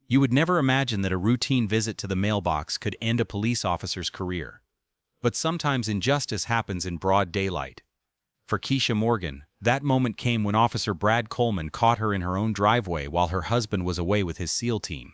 You would never imagine that a routine visit to the mailbox could end a police officer's career. But sometimes injustice happens in broad daylight. For Keisha Morgan, that moment came when Officer Brad Coleman caught her in her own driveway while her husband was away with his SEAL team.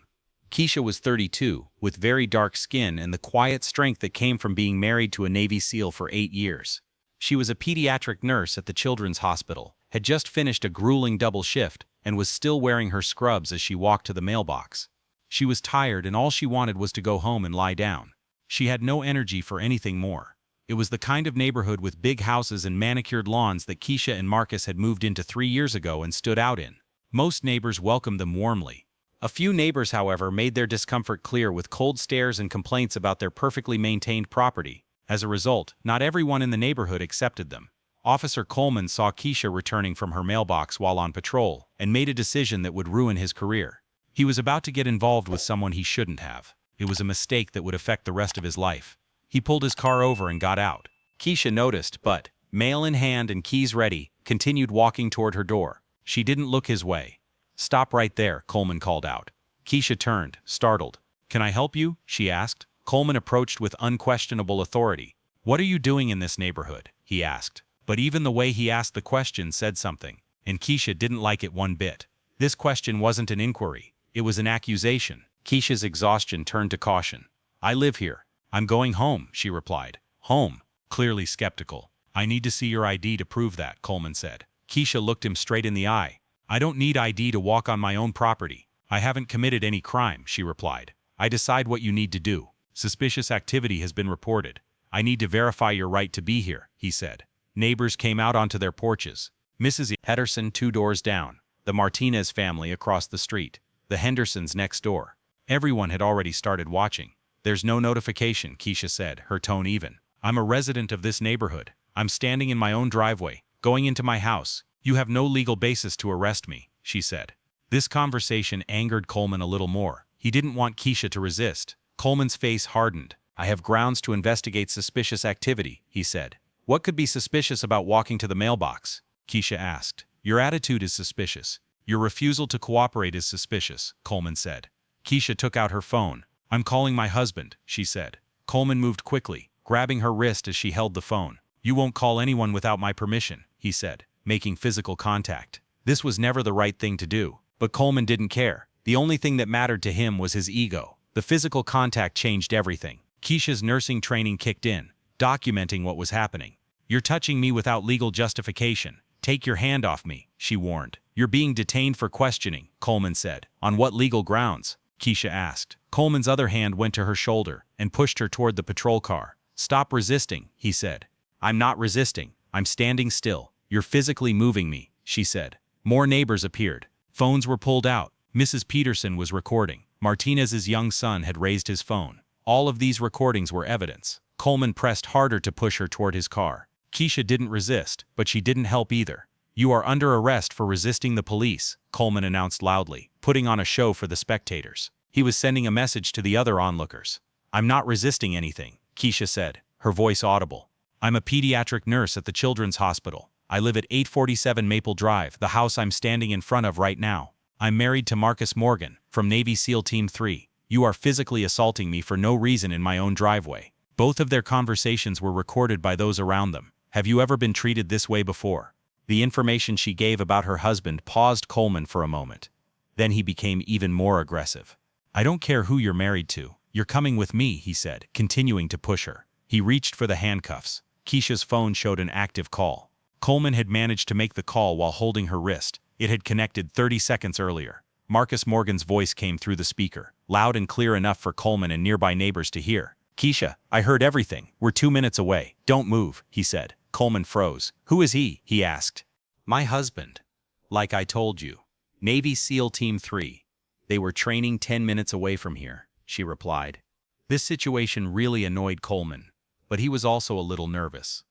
Keisha was 32, with very dark skin and the quiet strength that came from being married to a Navy SEAL for 8 years. She was a pediatric nurse at the Children's Hospital, had just finished a grueling double shift, and was still wearing her scrubs as she walked to the mailbox. She was tired and all she wanted was to go home and lie down. She had no energy for anything more. It was the kind of neighborhood with big houses and manicured lawns that Keisha and Marcus had moved into 3 years ago and stood out in. Most neighbors welcomed them warmly. A few neighbors, however, made their discomfort clear with cold stares and complaints about their perfectly maintained property. As a result, not everyone in the neighborhood accepted them. Officer Coleman saw Keisha returning from her mailbox while on patrol and made a decision that would ruin his career. He was about to get involved with someone he shouldn't have. It was a mistake that would affect the rest of his life. He pulled his car over and got out. Keisha noticed, but, mail in hand and keys ready, continued walking toward her door. She didn't look his way. "Stop right there," Coleman called out. Keisha turned, startled. "Can I help you?" she asked. Coleman approached with unquestionable authority. "What are you doing in this neighborhood?" he asked. But even the way he asked the question said something, and Keisha didn't like it one bit. This question wasn't an inquiry. It was an accusation. Keisha's exhaustion turned to caution. "I live here. I'm going home," she replied. "Home?" Clearly skeptical. "I need to see your ID to prove that," Coleman said. Keisha looked him straight in the eye. "I don't need ID to walk on my own property. I haven't committed any crime," she replied. "I decide what you need to do. Suspicious activity has been reported. I need to verify your right to be here," he said. Neighbors came out onto their porches. Mrs. Pedersen 2 doors down, the Martinez family across the street, the Hendersons next door. Everyone had already started watching. "There's no notification," Keisha said, her tone even. "I'm a resident of this neighborhood. I'm standing in my own driveway, going into my house. You have no legal basis to arrest me," she said. This conversation angered Coleman a little more. He didn't want Keisha to resist. Coleman's face hardened. "I have grounds to investigate suspicious activity," he said. "What could be suspicious about walking to the mailbox?" Keisha asked. "Your attitude is suspicious. Your refusal to cooperate is suspicious," Coleman said. Keisha took out her phone. "I'm calling my husband," she said. Coleman moved quickly, grabbing her wrist as she held the phone. "You won't call anyone without my permission," he said, making physical contact. This was never the right thing to do, but Coleman didn't care. The only thing that mattered to him was his ego. The physical contact changed everything. Keisha's nursing training kicked in, documenting what was happening. "You're touching me without legal justification. Take your hand off me," she warned. "You're being detained for questioning," Coleman said. "On what legal grounds?" Keisha asked. Coleman's other hand went to her shoulder and pushed her toward the patrol car. "Stop resisting," he said. "I'm not resisting. I'm standing still. You're physically moving me," she said. More neighbors appeared. Phones were pulled out. Mrs. Pedersen was recording. Martinez's young son had raised his phone. All of these recordings were evidence. Coleman pressed harder to push her toward his car. Keisha didn't resist, but she didn't help either. "You are under arrest for resisting the police," Coleman announced loudly, putting on a show for the spectators. He was sending a message to the other onlookers. "I'm not resisting anything," Keisha said, her voice audible. "I'm a pediatric nurse at the Children's Hospital. I live at 847 Maple Drive, the house I'm standing in front of right now. I'm married to Marcus Morgan, from Navy SEAL Team 3. You are physically assaulting me for no reason in my own driveway." Both of their conversations were recorded by those around them. "Have you ever been treated this way before?" The information she gave about her husband paused Coleman for a moment. Then he became even more aggressive. "I don't care who you're married to. You're coming with me," he said, continuing to push her. He reached for the handcuffs. Keisha's phone showed an active call. Coleman had managed to make the call while holding her wrist. It had connected 30 seconds earlier. Marcus Morgan's voice came through the speaker, loud and clear enough for Coleman and nearby neighbors to hear. "Keisha, I heard everything. We're 2 minutes away. Don't move," he said. Coleman froze. "Who is he?" he asked. "My husband. Like I told you. Navy SEAL Team 3. They were training 10 minutes away from here," she replied. This situation really annoyed Coleman, but he was also a little nervous.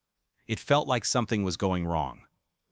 It felt like something was going wrong.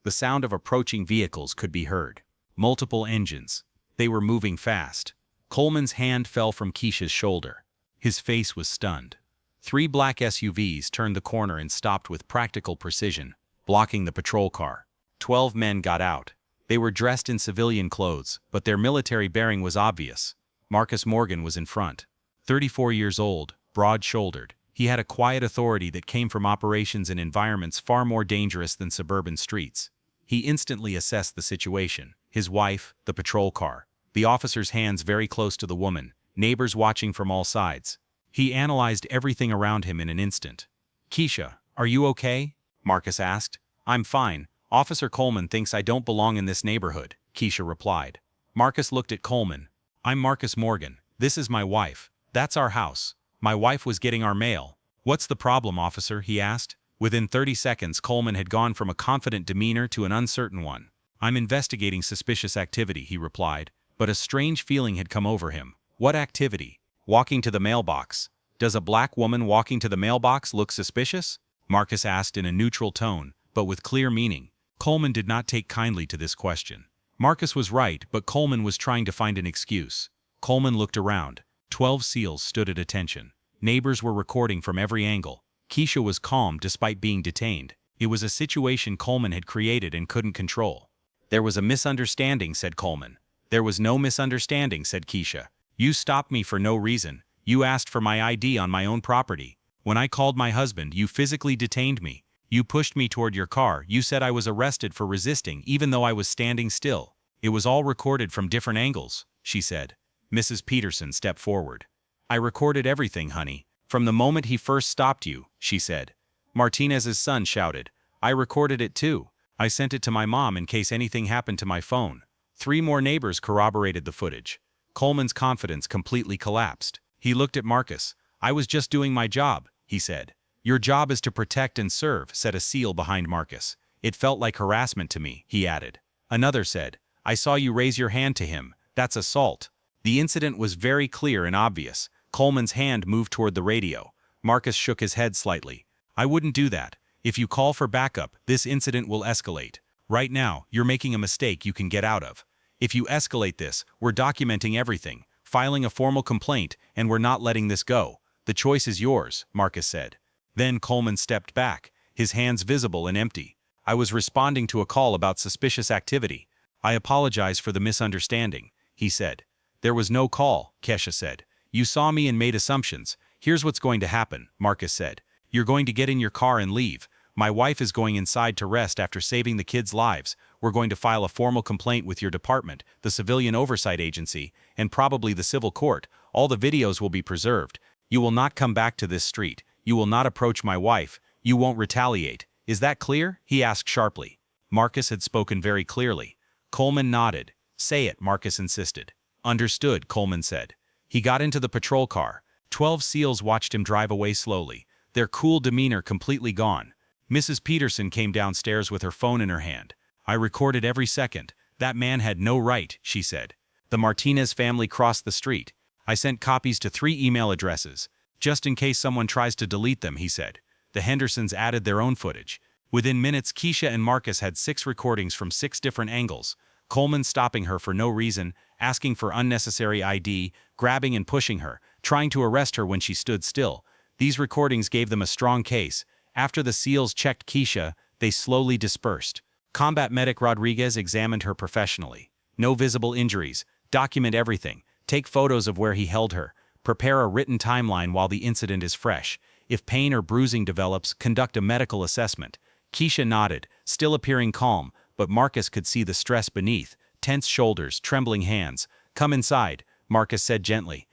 The sound of approaching vehicles could be heard. Multiple engines. They were moving fast. Coleman's hand fell from Keisha's shoulder. His face was stunned. 3 black SUVs turned the corner and stopped with practical precision, blocking the patrol car. 12 men got out. They were dressed in civilian clothes, but their military bearing was obvious. Marcus Morgan was in front. 34 years old, broad-shouldered. He had a quiet authority that came from operations in environments far more dangerous than suburban streets. He instantly assessed the situation. His wife, the patrol car, the officer's hands very close to the woman, neighbors watching from all sides. He analyzed everything around him in an instant. "Keisha, are you okay?" Marcus asked. "I'm fine. Officer Coleman thinks I don't belong in this neighborhood," Keisha replied. Marcus looked at Coleman. "I'm Marcus Morgan. This is my wife. That's our house. My wife was getting our mail." "What's the problem, officer?" he asked. Within 30 seconds, Coleman had gone from a confident demeanor to an uncertain one. "I'm investigating suspicious activity," he replied, but a strange feeling had come over him. "What activity?" "Walking to the mailbox." "Does a black woman walking to the mailbox look suspicious?" Marcus asked in a neutral tone, but with clear meaning. Coleman did not take kindly to this question. Marcus was right, but Coleman was trying to find an excuse. Coleman looked around. 12 SEALs stood at attention. Neighbors were recording from every angle. Keisha was calm despite being detained. It was a situation Coleman had created and couldn't control. "There was a misunderstanding," said Coleman. "There was no misunderstanding," said Keisha. "You stopped me for no reason. You asked for my ID on my own property. When I called my husband, you physically detained me. You pushed me toward your car. You said I was arrested for resisting even though I was standing still. It was all recorded from different angles," she said. Mrs. Peterson stepped forward. "I recorded everything, honey. From the moment he first stopped you," she said. Martinez's son shouted. "I recorded it too. I sent it to my mom in case anything happened to my phone." 3 more neighbors corroborated the footage. Coleman's confidence completely collapsed. He looked at Marcus. "I was just doing my job," he said. "Your job is to protect and serve," said a SEAL behind Marcus. "It felt like harassment to me," he added. Another said, "I saw you raise your hand to him. That's assault." The incident was very clear and obvious. Coleman's hand moved toward the radio. Marcus shook his head slightly. "I wouldn't do that. If you call for backup, this incident will escalate. Right now, you're making a mistake you can get out of. If you escalate this, we're documenting everything, filing a formal complaint, and we're not letting this go. The choice is yours," Marcus said. Then Coleman stepped back, his hands visible and empty. "I was responding to a call about suspicious activity. I apologize for the misunderstanding," he said. "There was no call," Keisha said. "You saw me and made assumptions. Here's what's going to happen," Marcus said. "You're going to get in your car and leave. My wife is going inside to rest after saving the kids' lives. We're going to file a formal complaint with your department, the Civilian Oversight Agency, and probably the civil court. All the videos will be preserved. You will not come back to this street. You will not approach my wife. You won't retaliate. Is that clear?" he asked sharply. Marcus had spoken very clearly. Coleman nodded. "Say it," Marcus insisted. "Understood," Coleman said. He got into the patrol car. 12 SEALs watched him drive away slowly, their cool demeanor completely gone. Mrs. Peterson came downstairs with her phone in her hand. "I recorded every second. That man had no right," she said. "The Martinez family crossed the street. I sent copies to 3 email addresses, just in case someone tries to delete them," he said. The Hendersons added their own footage. Within minutes, Keisha and Marcus had 6 recordings from 6 different angles. Coleman stopping her for no reason, asking for unnecessary ID, grabbing and pushing her, trying to arrest her when she stood still. These recordings gave them a strong case. After the SEALs checked Keisha, they slowly dispersed. Combat medic Rodriguez examined her professionally. "No visible injuries. Document everything. Take photos of where he held her. Prepare a written timeline while the incident is fresh. If pain or bruising develops, conduct a medical assessment." Keisha nodded, still appearing calm, but Marcus could see the stress beneath. Tense shoulders, trembling hands. "Come inside," Marcus said gently.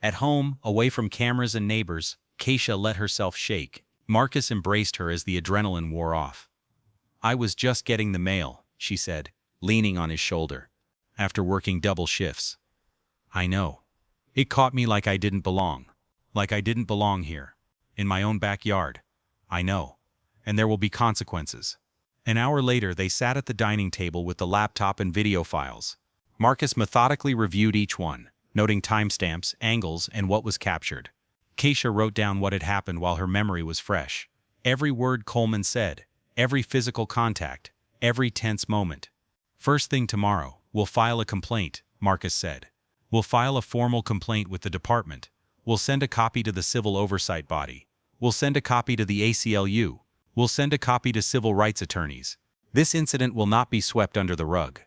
At home, away from cameras and neighbors, Keisha let herself shake. Marcus embraced her as the adrenaline wore off. "I was just getting the mail," she said, leaning on his shoulder. "After working double shifts. I know. It caught me like I didn't belong. Like I didn't belong here. In my own backyard. I know. And there will be consequences." An hour later, they sat at the dining table with the laptop and video files. Marcus methodically reviewed each one, noting timestamps, angles, and what was captured. Keisha wrote down what had happened while her memory was fresh. Every word Coleman said, every physical contact, every tense moment. "First thing tomorrow, we'll file a complaint," Marcus said. "We'll file a formal complaint with the department. We'll send a copy to the civil oversight body. We'll send a copy to the ACLU. We'll send a copy to civil rights attorneys. This incident will not be swept under the rug."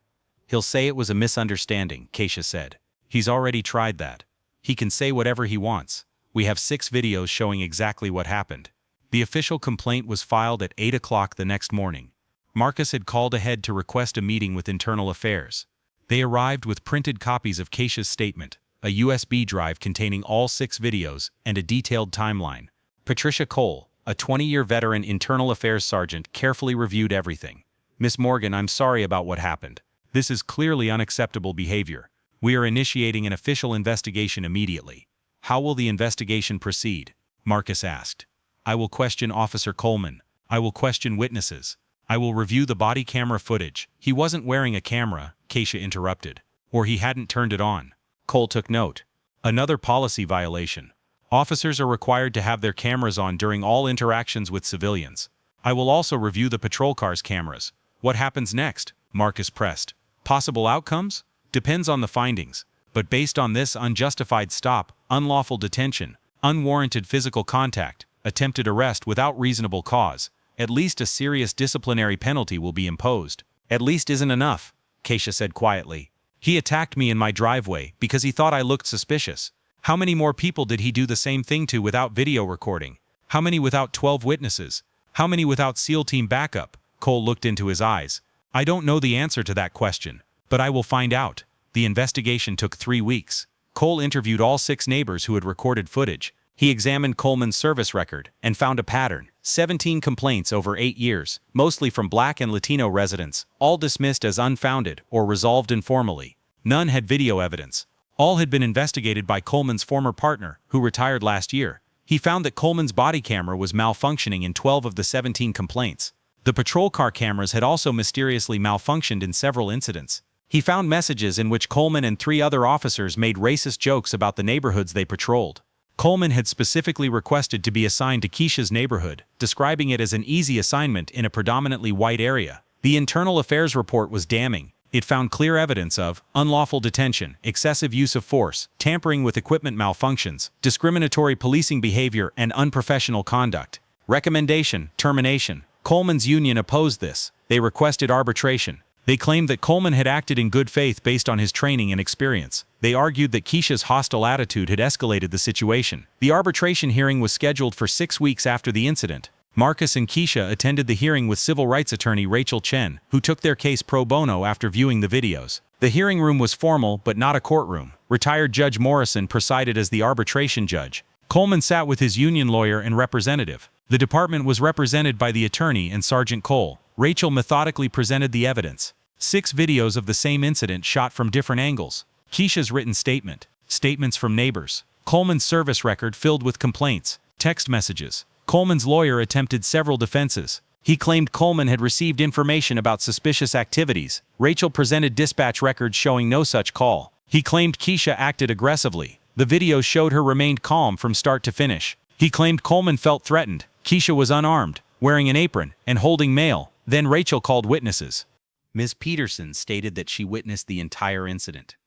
"He'll say it was a misunderstanding," Keisha said. He's already tried that. He can say whatever he wants. We have 6 videos showing exactly what happened. The official complaint was filed at 8 o'clock the next morning. Marcus had called ahead to request a meeting with Internal Affairs. They arrived with printed copies of Keisha's statement, a USB drive containing all 6 videos, and a detailed timeline. Patricia Cole, a 20-year veteran Internal Affairs sergeant, carefully reviewed everything. "Miss Morgan, I'm sorry about what happened. This is clearly unacceptable behavior. We are initiating an official investigation immediately." "How will the investigation proceed?" Marcus asked. "I will question Officer Coleman. I will question witnesses. I will review the body camera footage." "He wasn't wearing a camera," Keisha interrupted. "Or he hadn't turned it on." Cole took note. "Another policy violation. Officers are required to have their cameras on during all interactions with civilians. I will also review the patrol car's cameras." "What happens next?" Marcus pressed. "Possible outcomes? Depends on the findings. But based on this unjustified stop, unlawful detention, unwarranted physical contact, attempted arrest without reasonable cause, at least a serious disciplinary penalty will be imposed." "At least isn't enough," Keisha said quietly. "He attacked me in my driveway because he thought I looked suspicious. How many more people did he do the same thing to without video recording? How many without 12 witnesses? How many without SEAL team backup?" Cole looked into his eyes. "I don't know the answer to that question, but I will find out." The investigation took 3 weeks. Cole interviewed all 6 neighbors who had recorded footage. He examined Coleman's service record and found a pattern: 17 complaints over 8 years, mostly from Black and Latino residents, all dismissed as unfounded or resolved informally. None had video evidence. All had been investigated by Coleman's former partner, who retired last year. He found that Coleman's body camera was malfunctioning in 12 of the 17 complaints. The patrol car cameras had also mysteriously malfunctioned in several incidents. He found messages in which Coleman and 3 other officers made racist jokes about the neighborhoods they patrolled. Coleman had specifically requested to be assigned to Keisha's neighborhood, describing it as an easy assignment in a predominantly white area. The Internal Affairs report was damning. It found clear evidence of unlawful detention, excessive use of force, tampering with equipment malfunctions, discriminatory policing behavior, and unprofessional conduct. Recommendation: termination. Coleman's union opposed this. They requested arbitration. They claimed that Coleman had acted in good faith based on his training and experience. They argued that Keisha's hostile attitude had escalated the situation. The arbitration hearing was scheduled for 6 weeks after the incident. Marcus and Keisha attended the hearing with civil rights attorney Rachel Chen, who took their case pro bono after viewing the videos. The hearing room was formal but not a courtroom. Retired Judge Morrison presided as the arbitration judge. Coleman sat with his union lawyer and representative. The department was represented by the attorney and Sergeant Cole. Rachel methodically presented the evidence. 6 videos of the same incident shot from different angles. Keisha's written statement. Statements from neighbors. Coleman's service record filled with complaints. Text messages. Coleman's lawyer attempted several defenses. He claimed Coleman had received information about suspicious activities. Rachel presented dispatch records showing no such call. He claimed Keisha acted aggressively. The video showed her remained calm from start to finish. He claimed Coleman felt threatened. Keisha was unarmed, wearing an apron, and holding mail. Then Rachel called witnesses. Ms. Peterson stated that she witnessed the entire incident,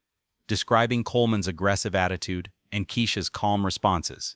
describing Coleman's aggressive attitude and Keisha's calm responses.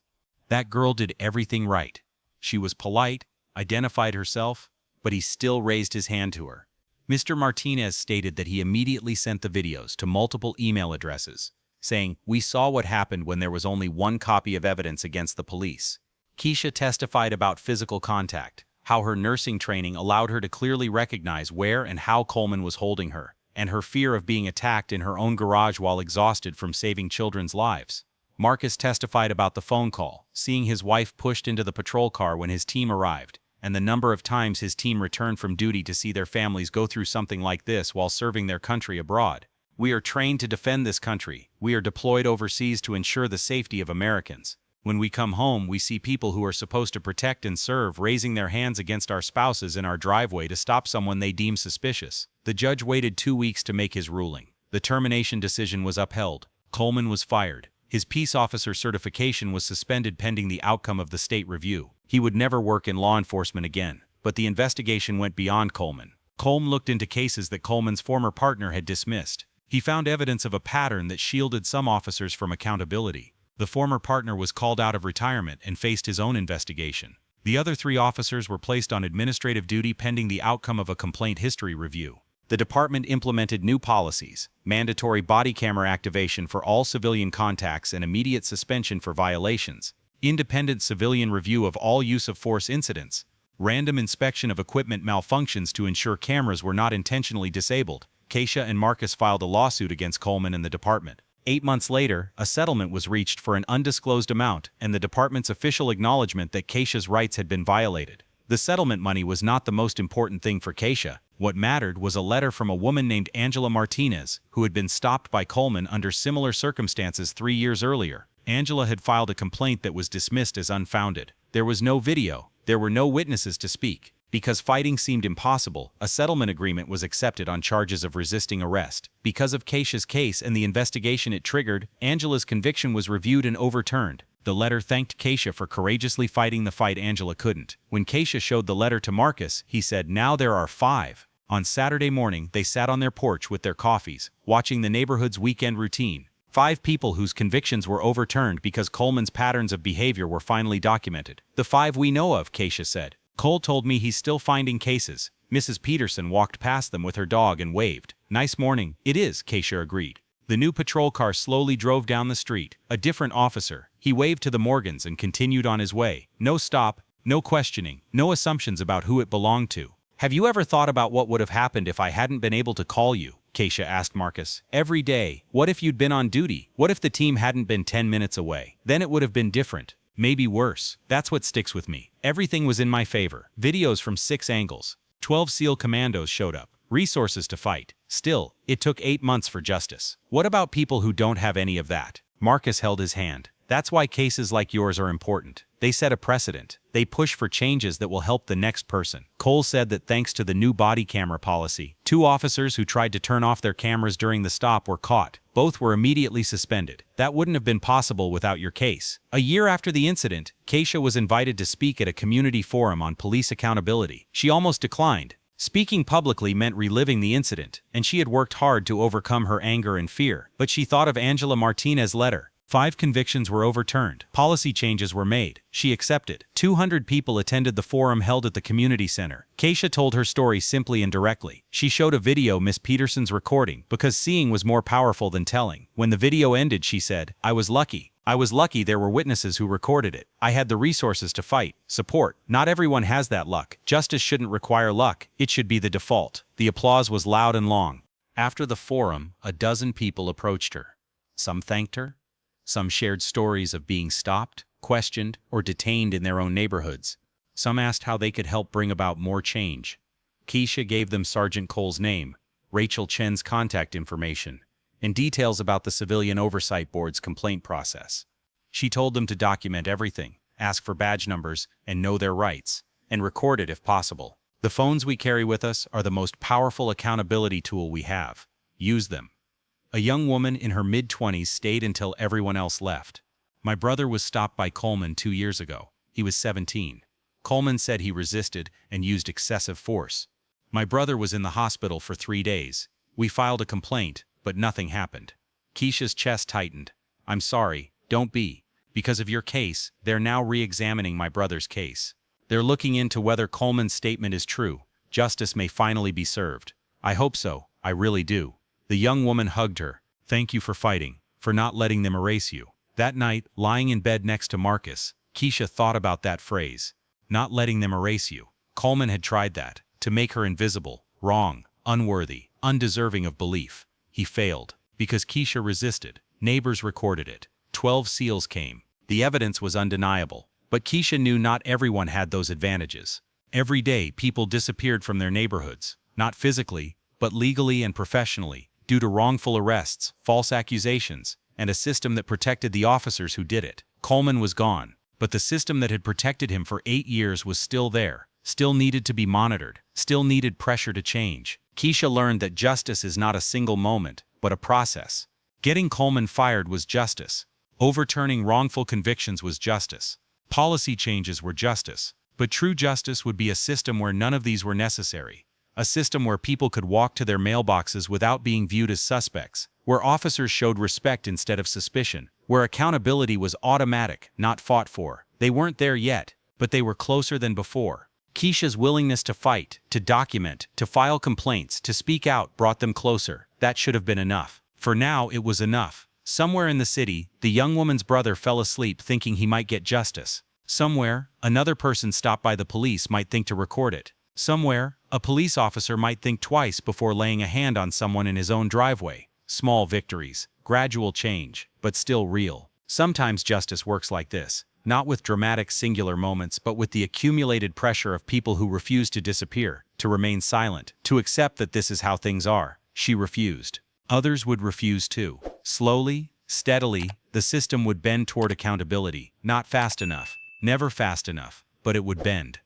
That girl did everything right. She was polite, identified herself, but he still raised his hand to her. Mr. Martinez stated that he immediately sent the videos to multiple email addresses, saying, "We saw what happened when there was only one copy of evidence against the police." Keisha testified about physical contact, how her nursing training allowed her to clearly recognize where and how Coleman was holding her, and her fear of being attacked in her own garage while exhausted from saving children's lives. Marcus testified about the phone call, seeing his wife pushed into the patrol car when his team arrived, and the number of times his team returned from duty to see their families go through something like this while serving their country abroad. "We are trained to defend this country. We are deployed overseas to ensure the safety of Americans. When we come home, we see people who are supposed to protect and serve raising their hands against our spouses in our driveway to stop someone they deem suspicious." The judge waited 2 weeks to make his ruling. The termination decision was upheld. Coleman was fired. His peace officer certification was suspended pending the outcome of the state review. He would never work in law enforcement again. But the investigation went beyond Coleman. Coleman looked into cases that Coleman's former partner had dismissed. He found evidence of a pattern that shielded some officers from accountability. The former partner was called out of retirement and faced his own investigation. The other 3 officers were placed on administrative duty pending the outcome of a complaint history review. the department implemented new policies, mandatory body camera activation for all civilian contacts and immediate suspension for violations, independent civilian review of all use of force incidents, random inspection of equipment malfunctions to ensure cameras were not intentionally disabled. Keisha and Marcus filed a lawsuit against Coleman and the department. 8 months later, a settlement was reached for an undisclosed amount and the department's official acknowledgement that Keisha's rights had been violated. The settlement money was not the most important thing for Keisha. What mattered was a letter from a woman named Angela Martinez, who had been stopped by Coleman under similar circumstances 3 years earlier. Angela had filed a complaint that was dismissed as unfounded. There was no video. There were no witnesses to speak. Because fighting seemed impossible, a settlement agreement was accepted on charges of resisting arrest. Because of Keisha's case and the investigation it triggered, Angela's conviction was reviewed and overturned. The letter thanked Keisha for courageously fighting the fight Angela couldn't. When Keisha showed the letter to Marcus, he said, "Now there are 5. On Saturday morning, they sat on their porch with their coffees, watching the neighborhood's weekend routine. 5 people whose convictions were overturned because Coleman's patterns of behavior were finally documented. The 5 we know of," Keisha said. "Cole told me he's still finding cases." Mrs. Peterson walked past them with her dog and waved. "Nice morning." "It is," Keisha agreed. The new patrol car slowly drove down the street. A different officer. He waved to the Morgans and continued on his way. No stop, no questioning, no assumptions about who it belonged to. "Have you ever thought about what would have happened if I hadn't been able to call you?" Keisha asked Marcus. "Every day. What if you'd been on duty? What if the team hadn't been 10 minutes away? Then it would have been different. Maybe worse. That's what sticks with me. Everything was in my favor. Videos from 6 angles. 12 SEAL commandos showed up. Resources to fight. Still, it took 8 months for justice. What about people who don't have any of that?" Marcus held his hand. "That's why cases like yours are important. They set a precedent. They push for changes that will help the next person." Cole said that thanks to the new body camera policy, 2 officers who tried to turn off their cameras during the stop were caught. Both were immediately suspended. "That wouldn't have been possible without your case." A year after the incident, Keisha was invited to speak at a community forum on police accountability. She almost declined. Speaking publicly meant reliving the incident, and she had worked hard to overcome her anger and fear. But she thought of Angela Martinez's letter. 5 convictions were overturned. Policy changes were made. She accepted. 200 people attended the forum held at the community center. Keisha told her story simply and directly. She showed a video Miss Peterson's recording because seeing was more powerful than telling. When the video ended, she said, "I was lucky. I was lucky there were witnesses who recorded it. I had the resources to fight, support. Not everyone has that luck. Justice shouldn't require luck. It should be the default." The applause was loud and long. After the forum, a dozen people approached her. Some thanked her. Some shared stories of being stopped, questioned, or detained in their own neighborhoods. Some asked how they could help bring about more change. Keisha gave them Sergeant Cole's name, Rachel Chen's contact information, and details about the Civilian Oversight Board's complaint process. She told them to document everything, ask for badge numbers, and know their rights, and record it if possible. "The phones we carry with us are the most powerful accountability tool we have. Use them." A young woman in her mid-20s stayed until everyone else left. "My brother was stopped by Coleman 2 years ago. He was 17. Coleman said he resisted and used excessive force. My brother was in the hospital for 3 days. We filed a complaint, but nothing happened." Keisha's chest tightened. "I'm sorry, don't be. Because of your case, they're now re-examining my brother's case. They're looking into whether Coleman's statement is true. Justice may finally be served. I hope so, I really do." The young woman hugged her. "Thank you for fighting, for not letting them erase you." That night, lying in bed next to Marcus, Keisha thought about that phrase. Not letting them erase you. Coleman had tried that, to make her invisible, wrong, unworthy, undeserving of belief. He failed, because Keisha resisted. Neighbors recorded it. 12 SEALs came. The evidence was undeniable. But Keisha knew not everyone had those advantages. Every day, people disappeared from their neighborhoods, not physically, but legally and professionally, due to wrongful arrests, false accusations, and a system that protected the officers who did it. Coleman was gone, but the system that had protected him for 8 years was still there, still needed to be monitored, still needed pressure to change. Keisha learned that justice is not a single moment, but a process. Getting Coleman fired was justice. Overturning wrongful convictions was justice. Policy changes were justice. But true justice would be a system where none of these were necessary. A system where people could walk to their mailboxes without being viewed as suspects, where officers showed respect instead of suspicion, where accountability was automatic, not fought for. They weren't there yet, but they were closer than before. Keisha's willingness to fight, to document, to file complaints, to speak out brought them closer. That should have been enough. For now, it was enough. Somewhere in the city, the young woman's brother fell asleep thinking he might get justice. Somewhere, another person stopped by the police might think to record it. Somewhere, a police officer might think twice before laying a hand on someone in his own driveway. Small victories, gradual change, but still real. Sometimes justice works like this, not with dramatic singular moments but with the accumulated pressure of people who refuse to disappear, to remain silent, to accept that this is how things are. She refused. Others would refuse too. Slowly, steadily, the system would bend toward accountability, not fast enough, never fast enough, but it would bend.